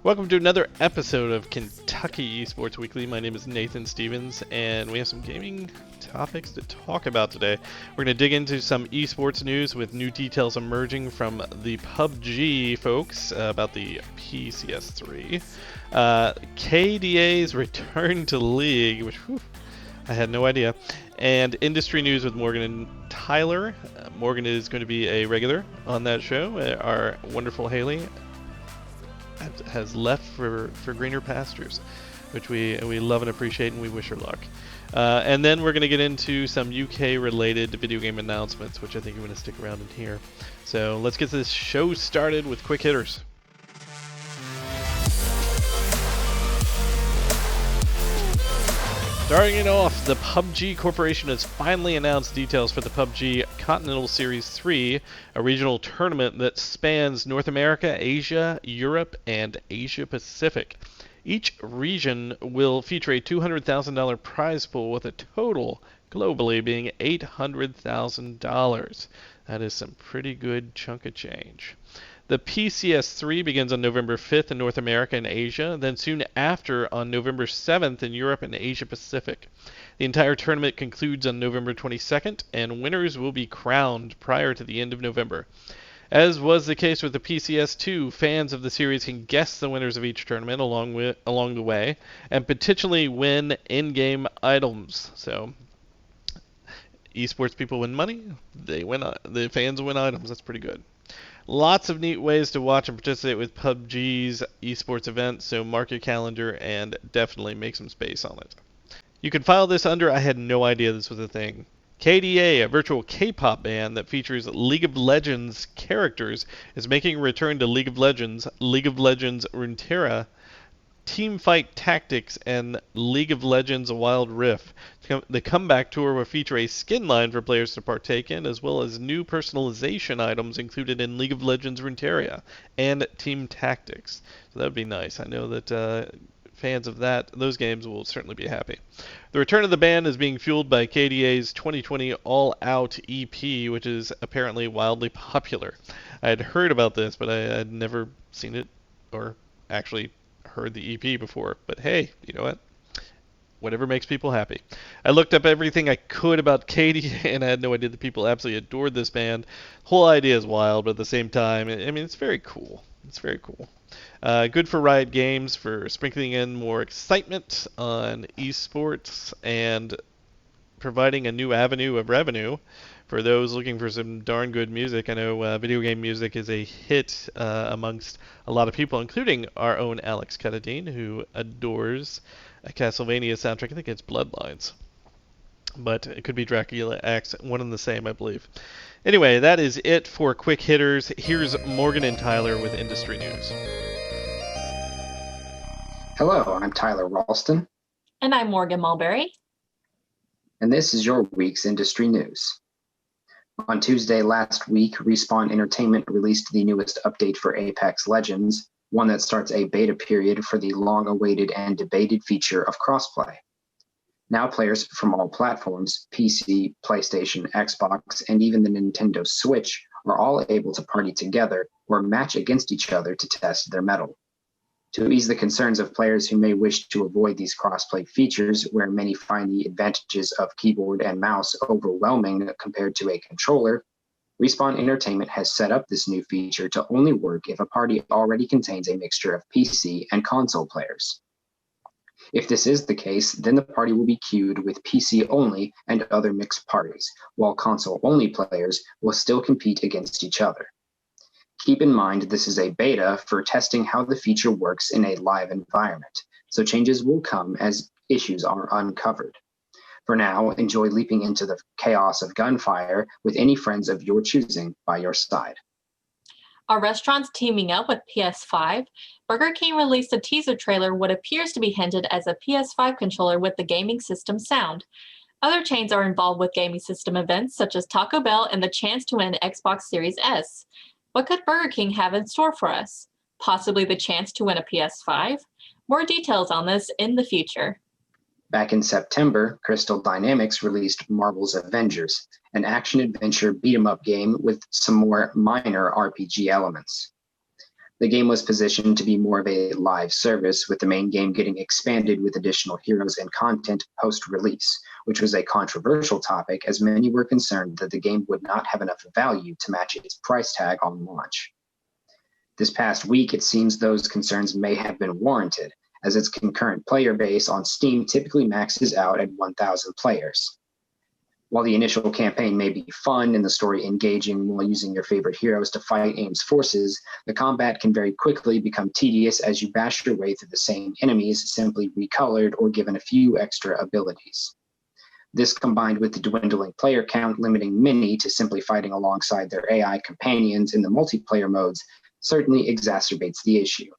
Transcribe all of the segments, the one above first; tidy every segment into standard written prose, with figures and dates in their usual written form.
Welcome to another episode of Kentucky Esports Weekly. My name is Nathan Stevens, and we have some gaming topics to talk about today. We're going to dig into some esports news with new details emerging from the PUBG folks about the PCS3. KDA's return to League, which I had no idea. And industry news with Morgan and Tyler. Morgan is going to be a regular on that show. Our wonderful Haley has left for greener pastures, which we love and appreciate, and we wish her luck. And then we're going to get into some UK-related video game announcements, which I think you're going to stick around and hear. So let's get this show started with quick hitters. Starting it off, the PUBG Corporation has finally announced details for the PUBG Continental Series 3, a regional tournament that spans North America, Asia, Europe, and Asia Pacific. Each region will feature a $200,000 prize pool with a total globally being $800,000. That is some pretty good chunk of change. The PCS3 begins on November 5th in North America and Asia, then soon after on November 7th in Europe and Asia Pacific. The entire tournament concludes on November 22nd, and winners will be crowned prior to the end of November. As was the case with the PCS2, fans of the series can guess the winners of each tournament along the way, and potentially win in-game items. So, esports people win money, the fans win items. That's pretty good. Lots of neat ways to watch and participate with PUBG's esports event, so mark your calendar and definitely make some space on it. You can file this under, I had no idea this was a thing, KDA, a virtual K-pop band that features League of Legends characters, is making a return to League of Legends Runeterra, Teamfight Tactics, and League of Legends Wild Rift. The comeback tour will feature a skin line for players to partake in, as well as new personalization items included in League of Legends Runeterra and Team Tactics. So that would be nice. I know that fans of those games will certainly be happy. The return of the band is being fueled by KDA's 2020 All Out EP, which is apparently wildly popular. I had heard about this, but I had never seen it or actually heard the EP before, but hey, you know what? Whatever makes people happy. I looked up everything I could about Katie, and I had no idea that people absolutely adored this band. Whole idea is wild, but at the same time, I mean, it's very cool. It's very cool. Good for Riot Games for sprinkling in more excitement on esports and providing a new avenue of revenue for those looking for some darn good music. I know video game music is a hit amongst a lot of people, including our own Alex Cutadean, who adores a Castlevania soundtrack. I think it's Bloodlines, but it could be Dracula X, one and the same, I believe. Anyway, that is it for quick hitters. Here's Morgan and Tyler with industry news. Hello, I'm Tyler Ralston. And I'm Morgan Mulberry. And this is your week's industry news. On Tuesday last week, Respawn Entertainment released the newest update for Apex Legends, one that starts a beta period for the long-awaited and debated feature of Crossplay. Now players from all platforms, PC, PlayStation, Xbox, and even the Nintendo Switch, are all able to party together or match against each other to test their mettle. To ease the concerns of players who may wish to avoid these crossplay features, where many find the advantages of keyboard and mouse overwhelming compared to a controller, Respawn Entertainment has set up this new feature to only work if a party already contains a mixture of PC and console players. If this is the case, then the party will be queued with PC only and other mixed parties, while console only players will still compete against each other. Keep in mind this is a beta for testing how the feature works in a live environment, so changes will come as issues are uncovered. For now, enjoy leaping into the chaos of gunfire with any friends of your choosing by your side. Are restaurants teaming up with PS5? Burger King released a teaser trailer what appears to be hinted as a PS5 controller with the gaming system sound. Other chains are involved with gaming system events such as Taco Bell and the chance to win Xbox Series S. What could Burger King have in store for us? Possibly the chance to win a PS5? More details on this in the future. Back in September, Crystal Dynamics released Marvel's Avengers, an action-adventure beat-em-up game with some more minor RPG elements. The game was positioned to be more of a live service, with the main game getting expanded with additional heroes and content post-release, which was a controversial topic as many were concerned that the game would not have enough value to match its price tag on launch. This past week, it seems those concerns may have been warranted, as its concurrent player base on Steam typically maxes out at 1,000 players. While the initial campaign may be fun and the story engaging while using your favorite heroes to fight AIM's forces, the combat can very quickly become tedious as you bash your way through the same enemies, simply recolored or given a few extra abilities. This, combined with the dwindling player count limiting many to simply fighting alongside their AI companions in the multiplayer modes, certainly exacerbates the issue.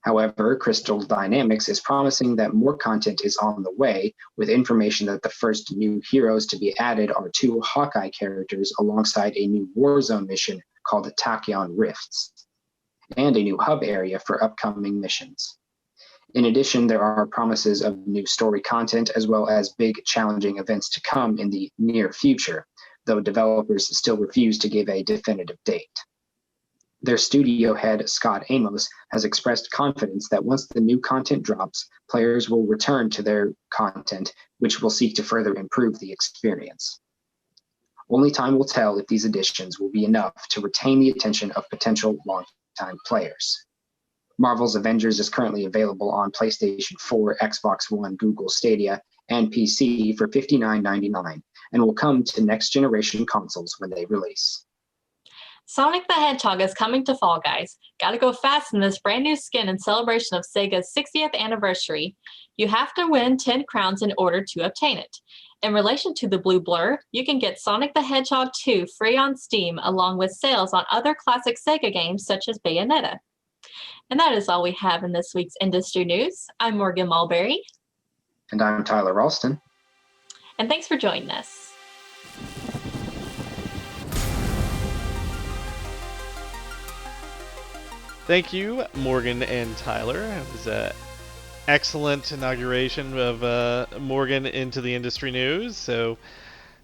However, Crystal Dynamics is promising that more content is on the way, with information that the first new heroes to be added are 2 Hawkeye characters alongside a new Warzone mission called Tachyon Rifts, and a new hub area for upcoming missions. In addition, there are promises of new story content as well as big challenging events to come in the near future, though developers still refuse to give a definitive date. Their studio head, Scott Amos, has expressed confidence that once the new content drops, players will return to their content, which will seek to further improve the experience. Only time will tell if these additions will be enough to retain the attention of potential long-time players. Marvel's Avengers is currently available on PlayStation 4, Xbox One, Google Stadia, and PC for $59.99, and will come to next-generation consoles when they release. Sonic the Hedgehog is coming to Fall Guys. Gotta go fast in this brand new skin in celebration of Sega's 60th anniversary. You have to win 10 crowns in order to obtain it. In relation to the Blue Blur, you can get Sonic the Hedgehog 2 free on Steam, along with sales on other classic Sega games such as Bayonetta. And that is all we have in this week's industry news. I'm Morgan Mulberry. And I'm Tyler Ralston. And thanks for joining us. Thank you, Morgan and Tyler. It was an excellent inauguration of Morgan into the industry news, so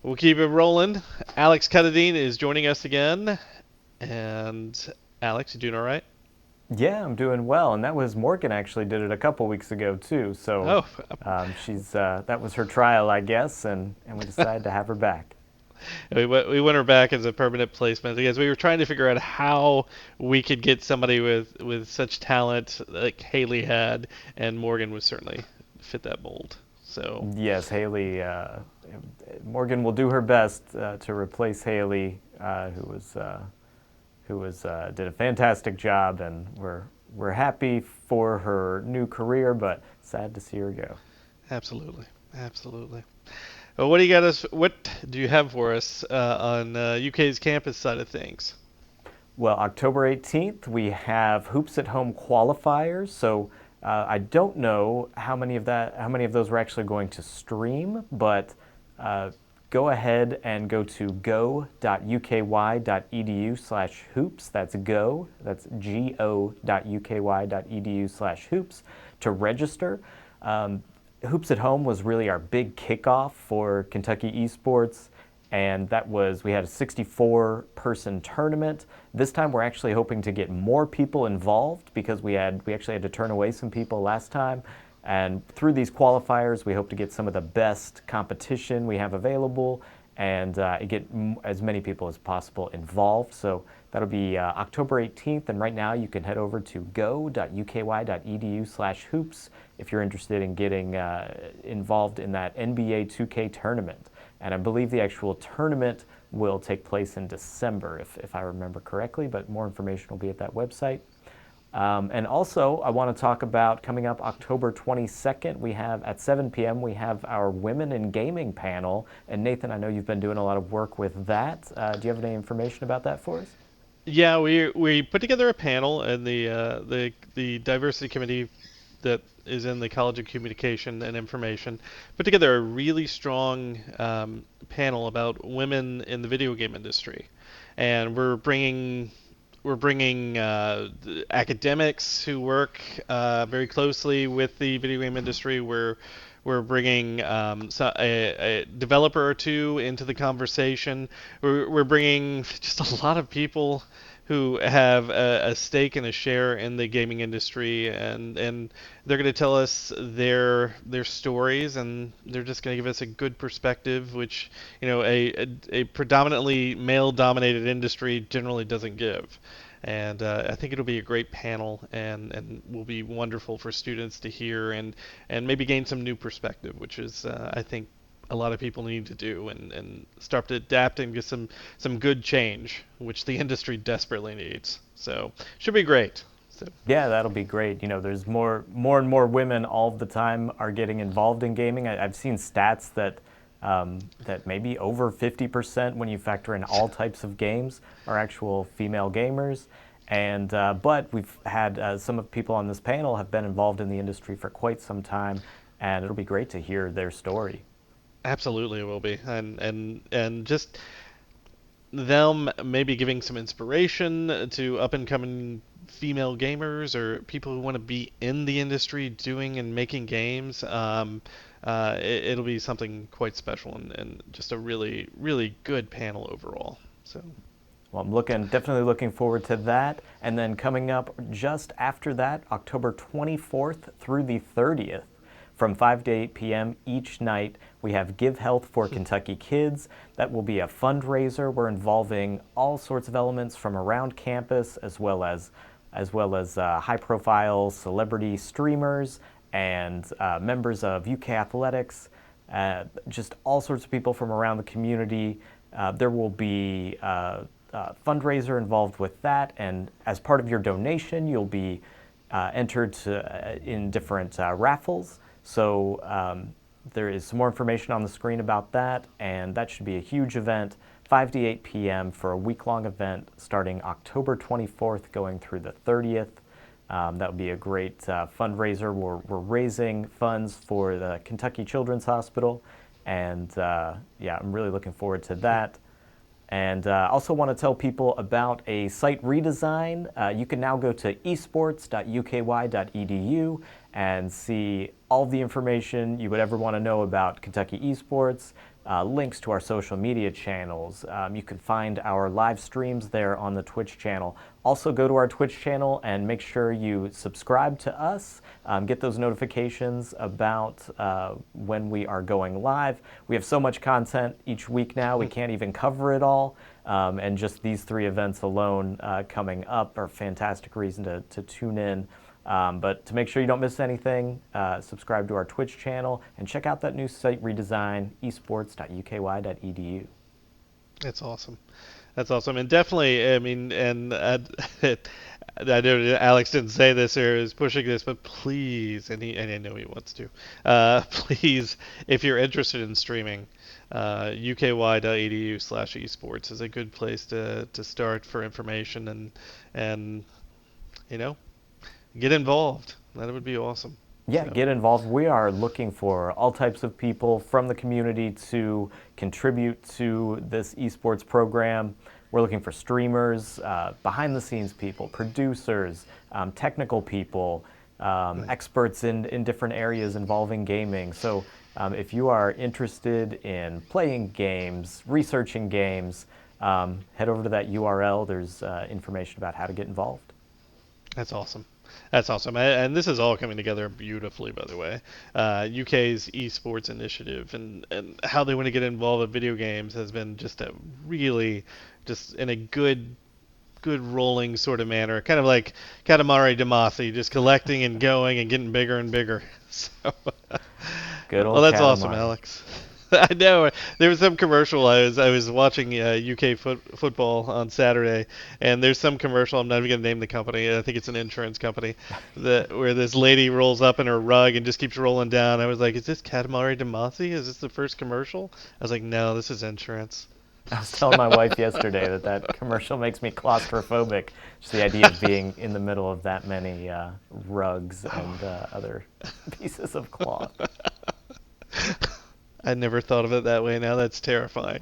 we'll keep it rolling. Alex Cutadean is joining us again. And Alex, you doing all right? Yeah, I'm doing well, and that was Morgan actually did it a couple weeks ago too. So she's that was her trial, I guess, and we decided to have her back. We want her back as a permanent placement because we were trying to figure out how we could get somebody with such talent like Haley had, and Morgan would certainly fit that mold. So yes, Haley. Morgan will do her best to replace Haley, who did a fantastic job, and we're happy for her new career, but sad to see her go. Absolutely. Well, what do you have for us on UK's campus side of things? Well, October 18th, we have Hoops at Home qualifiers. So I don't know how many of those we're actually going to stream, but go ahead and go to go.uky.edu/hoops. That's go.uky.edu/hoops to register. Hoops at Home was really our big kickoff for Kentucky Esports, and we had a 64-person tournament. This time we're actually hoping to get more people involved because we actually had to turn away some people last time. And through these qualifiers, we hope to get some of the best competition we have available and get as many people as possible involved. So that'll be October 18th, and right now you can head over to go.uky.edu/hoops if you're interested in getting involved in that NBA 2K tournament. And I believe the actual tournament will take place in December, if I remember correctly, but more information will be at that website. And also, I want to talk about coming up October 22nd, we have at 7 p.m., we have our Women in Gaming panel. And Nathan, I know you've been doing a lot of work with that. Do you have any information about that for us? Yeah, we put together a panel, and the diversity committee that is in the College of Communication and Information put together a really strong panel about women in the video game industry, and we're bringing academics who work very closely with the video game industry. We're bringing a developer or two into the conversation. We're bringing just a lot of people who have a stake and a share in the gaming industry, and they're going to tell us their stories, and they're just going to give us a good perspective, which a predominantly male-dominated industry generally doesn't give. And I think it'll be a great panel, and will be wonderful for students to hear, and maybe gain some new perspective, which is I think a lot of people need to do, and start to adapt and get some good change, which the industry desperately needs. So should be great. So. Yeah, that'll be great. There's more and more women all the time are getting involved in gaming. I've seen stats that that maybe over 50% when you factor in all types of games are actual female gamers. And but we've had some of the people on this panel have been involved in the industry for quite some time, and it'll be great to hear their story. Absolutely, it will be, and just them maybe giving some inspiration to up and coming female gamers or people who want to be in the industry doing and making games. It'll be something quite special, and just a really, really good panel overall. So. Well, I'm definitely looking forward to that. And then coming up just after that, October 24th through the 30th, from 5 to 8 p.m. each night, we have Give Health for Kentucky Kids. That will be a fundraiser. We're involving all sorts of elements from around campus, as well as high-profile celebrity streamers and members of UK Athletics, just all sorts of people from around the community. There will be fundraiser involved with that, and as part of your donation, you'll be entered in different raffles. So there is some more information on the screen about that, and that should be a huge event, 5 to 8 p.m. for a week-long event starting October 24th going through the 30th. That would be a great fundraiser. We're raising funds for the Kentucky Children's Hospital, and yeah, I'm really looking forward to that. And also want to tell people about a site redesign. You can now go to esports.uky.edu and see all the information you would ever want to know about Kentucky Esports, links to our social media channels. You can find our live streams there on the Twitch channel. Also go to our Twitch channel and make sure you subscribe to us, get those notifications about when we are going live. We have so much content each week now, we can't even cover it all. And just these 3 events alone coming up are a fantastic reason to tune in. But to make sure you don't miss anything, subscribe to our Twitch channel and check out that new site redesign, esports.uky.edu. That's awesome. That's awesome. And definitely, I mean, and I know Alex didn't say this or is pushing this, but please, and I know he wants to, please, if you're interested in streaming, uky.edu/esports is a good place to start for information and get involved. That would be awesome. Yeah, So. get involved. We are looking for all types of people from the community to contribute to this esports program. We're looking for streamers, behind-the-scenes people, producers, technical people, experts in different areas involving gaming. So if you are interested in playing games, researching games, head over to that URL. There's information about how to get involved. That's awesome. That's awesome. And this is all coming together beautifully, by the way. UK's esports initiative and how they want to get involved with video games has been just just in a good rolling sort of manner. Kind of like Katamari Damacy, just collecting and going and getting bigger and bigger. So, Good old well, that's Katamari. awesome, Alex. I know. There was some commercial. I was watching UK football on Saturday, and there's some commercial. I'm not even gonna name the company. I think it's an insurance company where this lady rolls up in her rug and just keeps rolling down. I was like, is this Katamari Damacy? Is this the first commercial? I was like, no, this is insurance. I was telling my wife yesterday that commercial makes me claustrophobic. Just the idea of being in the middle of that many rugs and other pieces of cloth. I never thought of it that way. Now that's terrifying.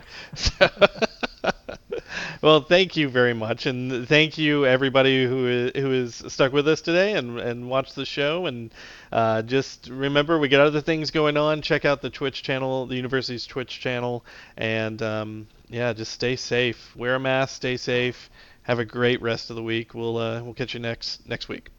Well, thank you very much, and thank you everybody who is stuck with us today and watched the show. And just remember, we got other things going on. Check out the Twitch channel, the university's Twitch channel, and yeah, just stay safe. Wear a mask, stay safe, Have a great rest of the week. We'll catch you next week.